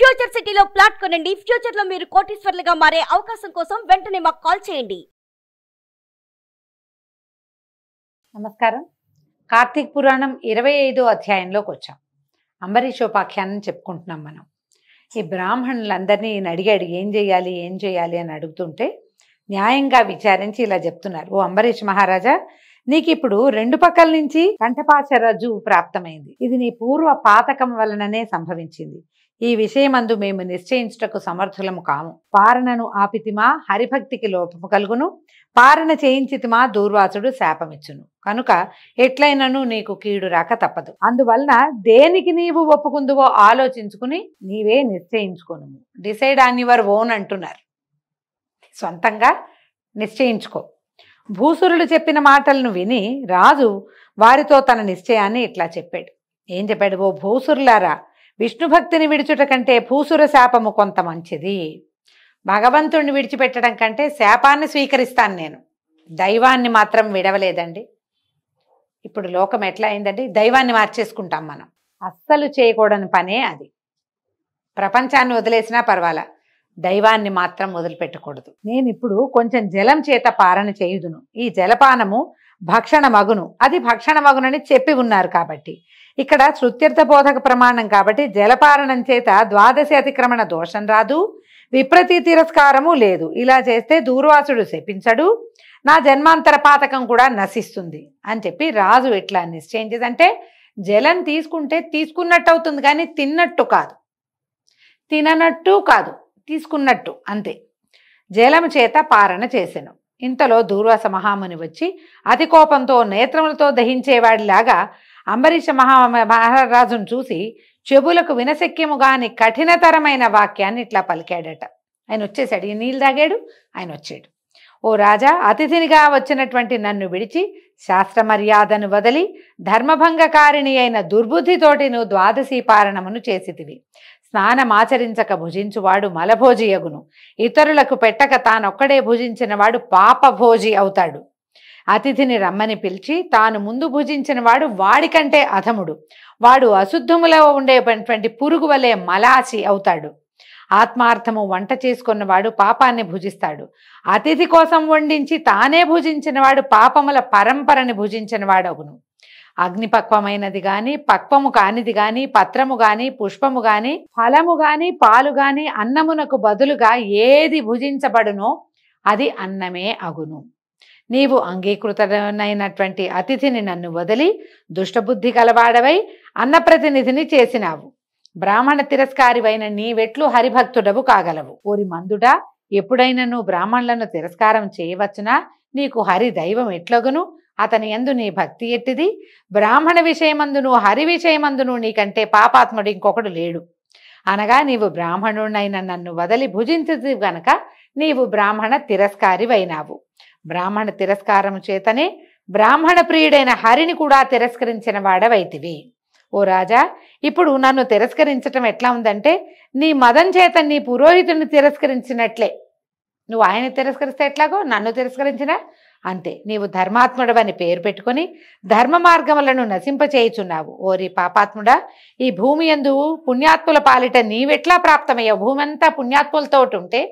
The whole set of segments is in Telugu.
ఫ్యూచర్ సిటీలో ప్లాట్ కొనండి. ఫ్యూచర్ లో మీరు కోటీశ్వర్లుగా మారే అవకాశం కోసం వెంటనే మాకు కాల్ చేయండి. నమస్కారం. కార్తీక పురాణం 25వ అధ్యాయంలోకి వచ్చాం. అంబరీషోపాఖ్యానం చెప్పుకుంటున్నాం మనం. ఈ బ్రాహ్మణులందరినీ ఈయన అడిగాడు, ఏం చేయాలి అని అడుగుతుంటే న్యాయంగా విచారించి ఇలా చెప్తున్నారు. ఓ అంబరీష్ మహారాజా, నీకు ఇప్పుడు రెండు పక్కల నుంచి కంఠపాశరజ్జు ప్రాప్తమైంది. ఇది నీ పూర్వ పాతకం వలననే సంభవించింది. ఈ విషయమందు మేము నిశ్చయించుటకు సమర్థులము కాము. పారణను ఆపితిమా హరిభక్తికి లోపము కలుగును, పారణ చేయించితిమా దూర్వాసుడు శాపమిచ్చును. కనుక ఎట్లయినను నీకు కీడు రాక తప్పదు. అందువలన దేనికి నీవు ఒప్పుకుందువో ఆలోచించుకుని నీవే నిశ్చయించుకోను. డిసైడ్ ఆన్ యువర్ ఓన్ అంటున్నారు. సొంతంగా నిశ్చయించుకో. భూసురుడు చెప్పిన మాటలను విని రాజు వారితో తన నిశ్చయాన్ని ఇట్లా చెప్పాడు. ఏం చెప్పాడు? ఓ భూసురులారా, విష్ణుభక్తిని విడిచుట కంటే భూసుర శాపము కొంత మంచిది. భగవంతుడిని విడిచిపెట్టడం కంటే శాపాన్ని స్వీకరిస్తాను నేను. దైవాన్ని మాత్రం విడవలేదండి. ఇప్పుడు లోకం ఎట్లా అయిందండి? దైవాన్ని మార్చేసుకుంటాం మనం. అస్సలు చేయకూడని పనే అది. ప్రపంచాన్ని వదిలేసినా పర్వాలా, దైవాన్ని మాత్రం వదిలిపెట్టకూడదు. నేను ఇప్పుడు కొంచెం జలం చేత పారణ చేయుదును. ఈ జలపానము భక్షణ మగును. అది భక్షణ మగునని చెప్పి ఉన్నారు కాబట్టి ఇక్కడ శృత్యర్థ బోధక ప్రమాణం కాబట్టి జలపారణం చేత ద్వాదశి అతిక్రమణ దోషం రాదు, విప్రతి తిరస్కారము లేదు. ఇలా చేస్తే దూర్వాసుడు శపించడు, నా జన్మాంతర పాతకం కూడా నశిస్తుంది అని చెప్పి రాజు ఎట్లా నిశ్చయించేదంటే, జలం తీసుకుంటే తీసుకున్నట్టు అవుతుంది కానీ తిన్నట్టు కాదు, తిననట్టు కాదు, తీసుకున్నట్టు అంతే. జలము చేత పారణ చేసెను. ఇంతలో దూర్వాస మహాముని వచ్చి అతి కోపంతో నేత్రములతో దహించేవాడిలాగా అంబరీష మహారాజును చూసి చెబులకు వినశక్యము గాని కఠినతరమైన వాక్యాన్ని ఇట్లా పలికాడట. ఆయన వచ్చేసాడు. ఈ నీళ్ళు తాగాడు, ఆయన వచ్చాడు. ఓ రాజా, అతిథినిగా వచ్చినటువంటి నన్ను విడిచి శాస్త్ర మర్యాదను వదిలి ధర్మభంగకారిణి అయిన దుర్బుద్ధితోటి నువ్వు ద్వాదశీ పారణమును చేసితివి. స్నానమాచరించక భుజించువాడు మలభోజియగును. ఇతరులకు పెట్టక తానొక్కడే భుజించిన వాడు పాపభోజి అవుతాడు. అతిథిని రమ్మని పిలిచి తాను ముందు భుజించిన వాడు వాడికంటే అధముడు. వాడు అశుద్ధములో ఉండేటువంటి పురుగు వలె మలాసి అవుతాడు. ఆత్మార్థము వంట చేసుకున్నవాడు పాపాన్ని భుజిస్తాడు. అతిథి కోసం వండించి తానే భుజించిన వాడు పాపముల పరంపరని భుజించిన వాడగును. అగ్నిపక్వమైనది గాని పక్వము కానిది గాని పత్రము గాని పుష్పము గాని ఫలము గాని పాలు గాని అన్నమునకు బదులుగా ఏది భుజించబడునో అది అన్నమే అగును. నీవు అంగీకృతమైనటువంటి అతిథిని నన్ను వదిలి దుష్టబుద్ధి కలవాడవై అన్నప్రతినిధిని చేసినావు. బ్రాహ్మణ తిరస్కారివైన నీవెట్లు హరిభక్తుడవు కాగలవు? ఓరి మందుడా, ఎప్పుడైనా నువ్వు బ్రాహ్మణులను తిరస్కారం చేయవచ్చునా? నీకు హరి దైవం ఎట్లగును? అతని యందు నీ భక్తి ఎట్టిది? బ్రాహ్మణ విషయమందును హరి విషయమందును నీకంటే పాపాత్ముడు ఇంకొకడు లేడు. అనగా నీవు బ్రాహ్మణుడైన నన్ను వదలి భుజించదు గనక నీవు బ్రాహ్మణ తిరస్కారివైనావు. బ్రాహ్మణ తిరస్కారము చేతనే బ్రాహ్మణ ప్రియుడైన హరిని కూడా తిరస్కరించిన వాడవైతివి. ఓ రాజా, ఇప్పుడు నన్ను తిరస్కరించటం ఎట్లా ఉందంటే, నీ మదం చేత నీ పురోహితుడిని తిరస్కరించినట్లే. నువ్వు ఆయన తిరస్కరిస్తే ఎట్లాగో నన్ను తిరస్కరించినా అంతే. నీవు ధర్మాత్ముడవని పేరు పెట్టుకుని ధర్మ మార్గములను నశింపచేయుచున్నావు. ఓరి పాపాత్ముడా, ఈ భూమి యందు పుణ్యాత్ముల పాలిట నీవెట్లా ప్రాప్తమయ్యావు? భూమి అంతా పుణ్యాత్ములతో ఉంటే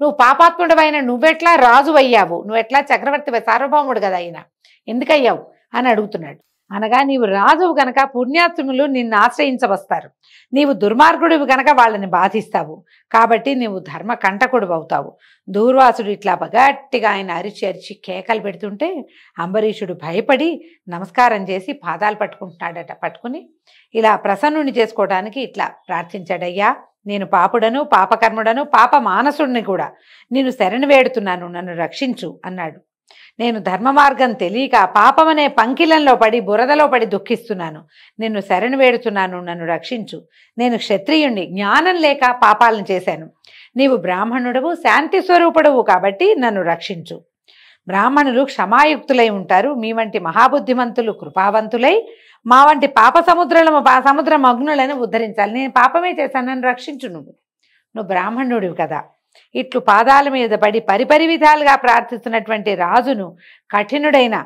నువ్వు పాపాత్ముడవైన నువ్వెట్లా రాజు అయ్యావు? నువ్వెట్లా చక్రవర్తి సార్వభౌముడు కదా అయినా ఎందుకయ్యావు అని అడుగుతున్నాడు. అనగా నీవు రాజువు గనక పుణ్యాత్ములు నిన్ను ఆశ్రయించవస్తారు. నీవు దుర్మార్గుడివి గనక వాళ్ళని బాధిస్తావు. కాబట్టి నీవు ధర్మ కంటకుడు అవుతావు. దూర్వాసుడు ఇట్లా గట్టిగా ఆయన అరిచి కేకలు పెడుతుంటే అంబరీషుడు భయపడి నమస్కారం చేసి పాదాలు పట్టుకుంటున్నాడట. పట్టుకుని ఇలా ప్రసన్నుని చేసుకోవడానికి ఇట్లా ప్రార్థించాడయ్యా, నేను పాపుడను, పాపకర్ముడను, పాప మానసుడిని కూడా. నేను శరణు వేడుతున్నాను, నన్ను రక్షించు అన్నాడు. నేను ధర్మ మార్గం తెలియక పాపమనే పంకిలంలో పడి బురదలో పడి దుఃఖిస్తున్నాను. నిన్ను శరణు వేడుతున్నాను, నన్ను రక్షించు. నేను క్షత్రియుణ్ణి, జ్ఞానం లేక పాపాలను చేశాను. నీవు బ్రాహ్మణుడవు, శాంతి స్వరూపుడవు కాబట్టి నన్ను రక్షించు. బ్రాహ్మణులు క్షమాయుక్తులై ఉంటారు. మీ వంటి మహాబుద్ధిమంతులు కృపావంతులై మా వంటి పాప సముద్ర మగ్నులను ఉద్ధరించాలి. నేను పాపమే చేశాను, నన్ను రక్షించు. నువ్వు బ్రాహ్మణుడివి కదా. ఇట్లు పాదాల మీద పడి పరిపరి విధాలుగా ప్రార్థిస్తున్నటువంటి రాజును కఠినుడైన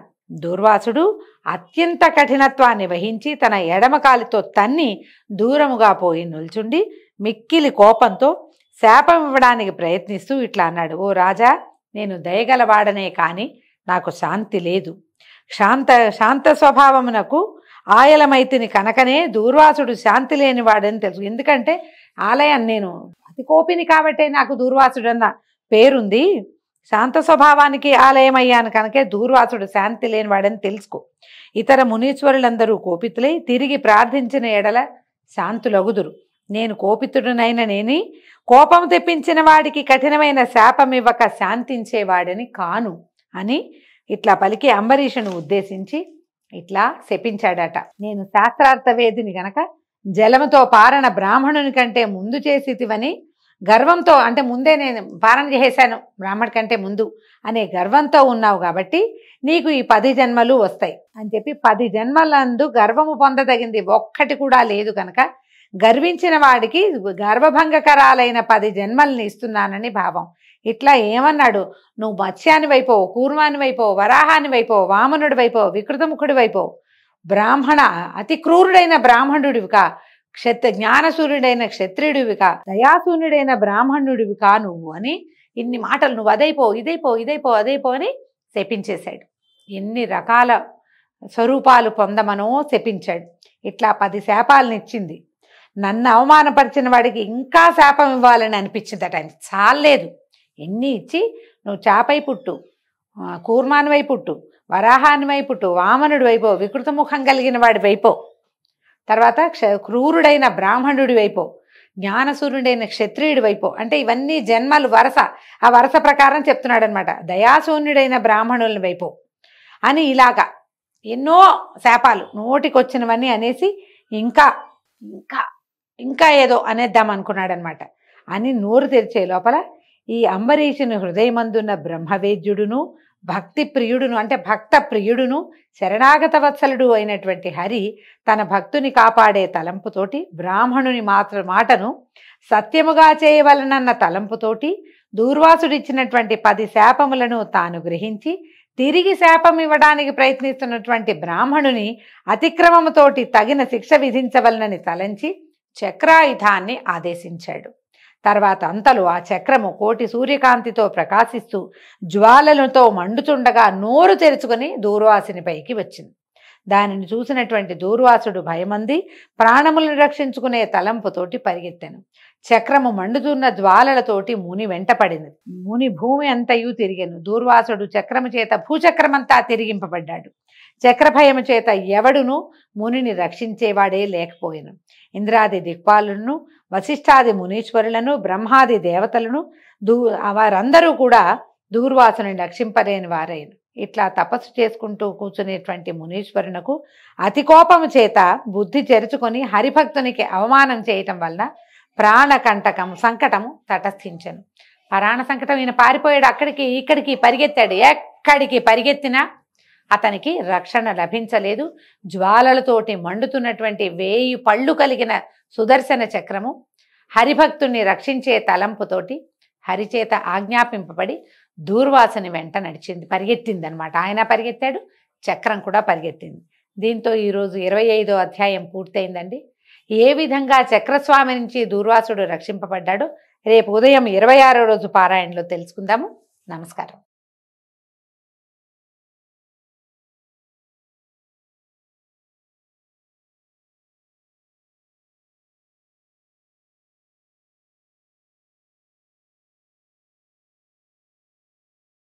దూర్వాసుడు అత్యంత కఠినత్వాన్ని వహించి తన ఎడమకాలితో తన్ని దూరముగా పోయి నిల్చుండి మిక్కిలి కోపంతో శాపం ఇవ్వడానికి ప్రయత్నిస్తూ ఇట్లా అన్నాడు, ఓ రాజా, నేను దయగలవాడనే కానీ నాకు శాంతి లేదు. శాంత స్వభావమునకు ఆయలమైతిని కనుకనే దూర్వాసుడు శాంతి లేనివాడని తెలుసు. ఎందుకంటే ఆలయం నేను అతి కోపిని కాబట్టే నాకు దూర్వాసుడు అన్న పేరుంది. శాంత స్వభావానికి ఆలయం అయ్యాను కనుకే దూర్వాసుడు శాంతి లేనివాడని తెలుసుకో. ఇతర మునీశ్వరులందరూ కోపితులై తిరిగి ప్రార్థించిన ఎడల శాంతులగుదురు. నేను కోపితుడునైన నేని కోపం తెప్పించిన వాడికి కఠినమైన శాపం ఇవ్వక శాంతించేవాడని కాను అని ఇట్లా పలికి అంబరీషుని ఉద్దేశించి ఇట్లా శపించాడట. నేను శాస్త్రార్థవేదిని గనక జలముతో పారణ బ్రాహ్మణుని కంటే ముందు చేసితివని గర్వంతో, అంటే ముందే నేను పారణ చేశాను బ్రాహ్మణి కంటే ముందు అనే గర్వంతో ఉన్నావు కాబట్టి నీకు ఈ 10 జన్మలు వస్తాయి అని చెప్పి 10 జన్మలందు గర్వము పొందదగింది ఒక్కటి కూడా లేదు కనుక గర్వించిన వాడికి గర్వభంగకరాలైన 10 జన్మల్ని ఇస్తున్నానని భావం. ఇట్లా ఏమన్నాడు, నువ్వు మత్స్యాని వైపోవు, కూర్మాని వైపోవు, వరాహాని వైపోవు, వామనుడి వైపోవు, వికృతముఖుడి వైపోవు, బ్రాహ్మణ అతి క్రూరుడైన బ్రాహ్మణుడివికా, జ్ఞానసూర్యుడైన క్షత్రియుడివికా, దయాసూర్యుడైన బ్రాహ్మణుడివికా నువ్వు అని ఇన్ని మాటలు, నువ్వు అదైపో ఇదైపో ఇదైపో అదైపో అని శపించేశాడు. ఎన్ని రకాల స్వరూపాలు పొందమనో శపించాడు. ఇట్లా 10 శాపాలను ఇచ్చింది. నన్ను అవమానపరిచిన వాడికి ఇంకా శాపం ఇవ్వాలని అనిపించిందట. ఆయన చాలేదు, ఎన్ని ఇచ్చి నువ్వు చాపై పుట్టు, కూర్మానివై పుట్టు, వరాహానివై పుట్టు, వామనుడి వైపో, వికృతముఖం కలిగిన వాడి వైపో, తర్వాత క్రూరుడైన బ్రాహ్మణుడి వైపో, జ్ఞానసూర్యుడైన క్షత్రియుడి వైపో, అంటే ఇవన్నీ జన్మలు వరస, ఆ వరస ప్రకారం చెప్తున్నాడు అనమాట. దయాశూన్యుడైన బ్రాహ్మణుల వైపో అని ఇలాగా ఎన్నో శాపాలు నోటికొచ్చినవన్నీ అనేసి ఇంకా ఇంకా ఇంకా ఏదో అనేద్దాం అనుకున్నాడు అనమాట. అని నోరు తెరిచే లోపల ఈ అంబరీషుని హృదయమందున్న బ్రహ్మవేద్యుడును భక్తి ప్రియుడును, అంటే భక్త ప్రియుడును శరణాగత వత్సలుడు అయినటువంటి హరి తన భక్తుని కాపాడే తలంపుతోటి బ్రాహ్మణుని మాటను సత్యముగా చేయవలనన్న తలంపుతోటి దూర్వాసుడిచ్చినటువంటి 10 శాపములను తాను గ్రహించి తిరిగి శాపం ఇవ్వడానికి ప్రయత్నిస్తున్నటువంటి బ్రాహ్మణుని అతిక్రమముతోటి తగిన శిక్ష విధించవలనని తలంచి చక్రాయుధాన్ని ఆదేశించాడు. తర్వాత అంతలో ఆ చక్రము కోటి సూర్యకాంతితో ప్రకాశిస్తూ జ్వాలలతో మండుచుండగా నోరు తెరుచుకొని దూర్వాసునిపైకి వచ్చింది. దానిని చూసినటువంటి దూర్వాసుడు భయమంది ప్రాణములను రక్షించుకునే తలంపుతోటి పరిగెత్తాను. చక్రము మండుతున్న జ్వాలలతోటి ముని వెంటపడింది. ముని భూమి అంతయు తిరిగెను. దూర్వాసుడు చక్రము చేత భూచక్రమంతా తిరిగింపబడ్డాడు. చక్రభయము చేత ఎవడును మునిని రక్షించేవాడే లేకపోయాను. ఇంద్రాది దిక్పాలులను, వశిష్ఠాది మునీశ్వరులను, బ్రహ్మాది దేవతలను వారందరూ కూడా దూర్వాసుని రక్షింపలేని వారైన. ఇట్లా తపస్సు చేసుకుంటూ కూర్చునేటువంటి మునీశ్వరునకు అతి కోపము చేత బుద్ధి చెరుచుకొని హరిభక్తునికి అవమానం చేయటం వలన సంకటము తటస్థించను. ప్రాణ సంకటం, ఈయన పారిపోయాడు, అక్కడికి ఇక్కడికి పరిగెత్తాడు. ఎక్కడికి పరిగెత్తినా అతనికి రక్షణ లభించలేదు. జ్వాలలతోటి మండుతున్నటువంటి 1000 పళ్ళు కలిగిన సుదర్శన చక్రము హరిభక్తుణ్ణి రక్షించే తలంపుతోటి హరిచేత ఆజ్ఞాపింపబడి దూర్వాసుని వెంట పరిగెత్తింది అనమాట. ఆయన పరిగెత్తాడు, చక్రం కూడా పరిగెత్తింది. దీంతో ఈరోజు 25వ అధ్యాయం పూర్తయిందండి. ఏ విధంగా చక్రస్వామి నుంచి దూర్వాసుడు రక్షింపబడ్డాడో రేపు ఉదయం 26వ రోజు పారాయణలో తెలుసుకుందాము. నమస్కారం.